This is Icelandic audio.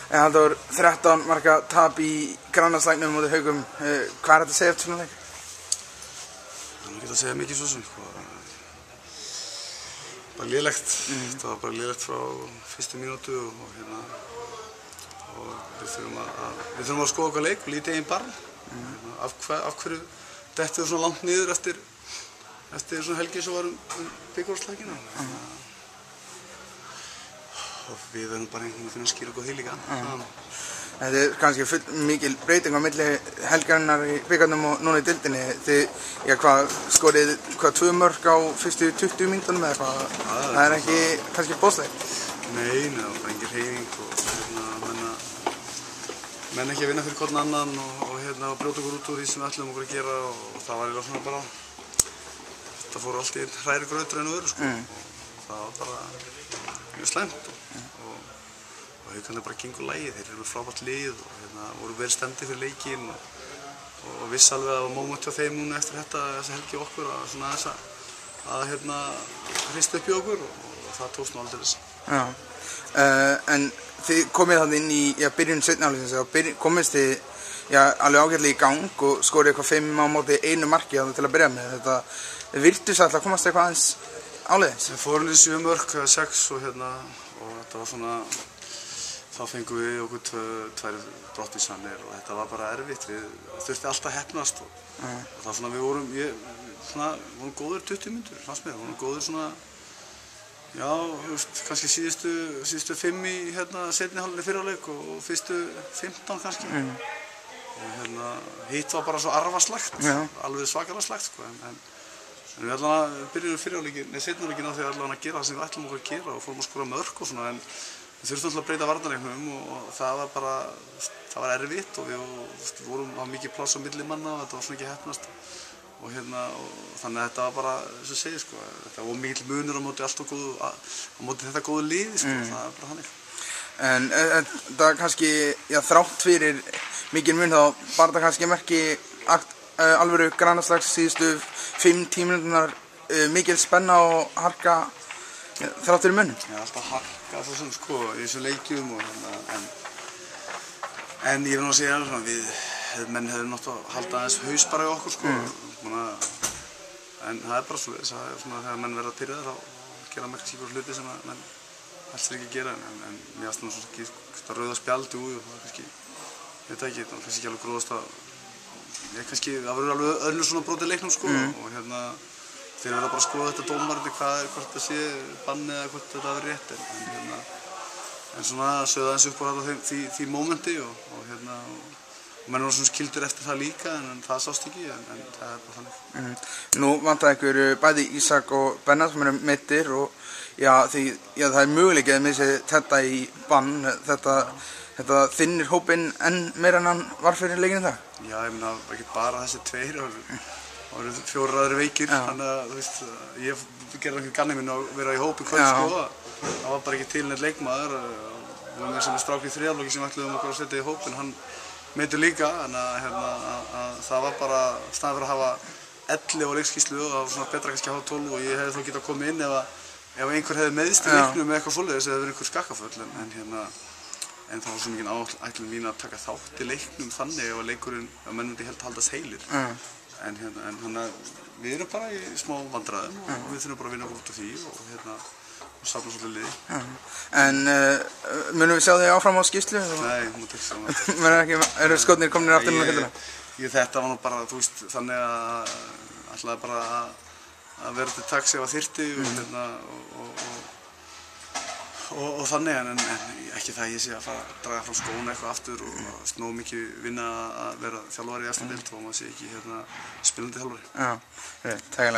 Það var 13 marka tap í grannaslagnum móti Haugum. Hvað þetta að segja eftir svona leik? Það er ekki að segja mikið svo sem, bara lélegt. Það var bara lélegt frá fyrstu mínútu og við þurfum að skoða okkar leik og lítið eigin barn. Af hverju dettum við svona langt niður eftir svona helgi sem var bikarúrslagina. Og við verðum bara einhvern veginn að finna að skýra okkur því líka. Þetta er kannski mikil breyting á milli helgarinnar í bikarnum og núna í deildinni. Þið skorið 2 mörk á fyrstu 20 mínútunum eða eitthvað? Það er ekki kannski boðslegt? Nei, það var bara engin hreyfing og menn ekki að vinna fyrir hvorn annan og brjóta okkur út úr því sem við ætlum okkur að gera og það var eiginlega svona bara, þetta fór allt í hræri grautur en öðru og það var bara mjög slæmt og Haukarnir bara gengur lagið, þeir eru með frábært lið og voru vel stemdir fyrir leikinn og viss alveg að það var móment hjá þeim núna eftir þessa helgi okkur að svona að hrista upp í okkur og það tókst nú aldeilis. Já, en þið komið þannig inn í byrjun seinni hálfleiksins og komist þið alveg ágætlega í gang og skorið eitthvað 5 á móti 1 marki til að byrja með. Þetta virtist alltaf að komast eitthvað aðeins áleiðis. Við fórum í 7 mörk, 6 og þetta var svona, þá fengum við okkur 2 brottvísanir og þetta var bara erfitt. Við þurfti alltaf að heppnast og það var svona, við vorum góður 20 mínútur, fannst mér. Við vorum góður svona, já, kannski síðustu 5 í seinni hálfleik fyrri hálfleik og fyrstu 15 kannski. Og hitt var bara svo arfaslagt, alveg svakalega slagt en við allan byrjuðum seinni hálfleikin á því allan að gera það sem við ætlum okkur að gera og fórum að skora mörk og svona en við þurftum alltaf að breyta varnarleiknum og það var erfitt og við vorum á mikið pláss á milli manna og þetta var svona ekki heppnast og þannig að þetta var bara, eins og segir þetta var mikill munur á móti þetta góðu liði það er bara þannig. En það kannski, þrátt fyrir mikinn mun þá bara það kannski merki alvöru grannaslags síðustu 5-10 mínúturnar mikil spenna og harka þrátt fyrir mun. Já, alltaf harka svo sem í þessum leikjum en ég vil nú að segja alveg við menn hefur náttúrulega að halda aðeins haus bara í okkur en það er bara svoleiðis þegar menn verða pirraðir þá gera með kannski hluti sem menn helst ekki að gera en mér finnst það ekki rauða spjaldi og það er kannski, ég veit ekki, það er kannski ekki alveg gróðast það verður alveg öllur svona brotið leiknum og þeir verða bara að skoða þetta dómarinn hvort það sé banni eða hvort þetta verður rétt en svona sögðu aðeins upp á því mómenti og menn voru svona skildir eftir það líka en það sást ekki en það er bara þannig. Nú vantar ykkur bæði Ísak og Benna sem eru meiddir og það er möguleikið að missi þetta í bann þetta þynnir hópinn enn meira en hann var fyrir leikinn í dag? Já, ég meina ekki bara þessi 2 það voru 4 aðrir veikir þannig að ég gerði ekki ganni minn að vera í hópi kvöld það var bara ekki til neitt leikmaður og mér sem er strákið í 3. hálfleik sem ætluðum okkur að setja í hópinn hann meiddur líka en að það var bara staðan fyrir að hafa 11 á leikskýrslu og það var svona betra kannski að hafa 12 og ég hefði þó getað að koma inn ef einhver hefði meðst í leiknum með eitthvað svoleiðis eða verið einhver skakkaföll en það var svo mikið áætlun mín að taka þátt í leiknum þannig ef leikurinn menn myndi haldast heilir en við erum bara í smá vandræðum og við þurfum bara að vinna út af því og safna svolítið liði. En munum við sjá þig áfram á skýrslu? Nei, hún er ekki saman. Eru skotnir komnir aftur núna hildina? Þetta var nú bara, þannig að ætlaði bara að vera til taks ef að þyrfti og þannig en ekki það ég sé að fara að draga frá skóna eitthvað aftur og nógu mikið vinna að vera þjálfari í eftir deild og maður sé ekki spilandi þjálfari. Já, takk.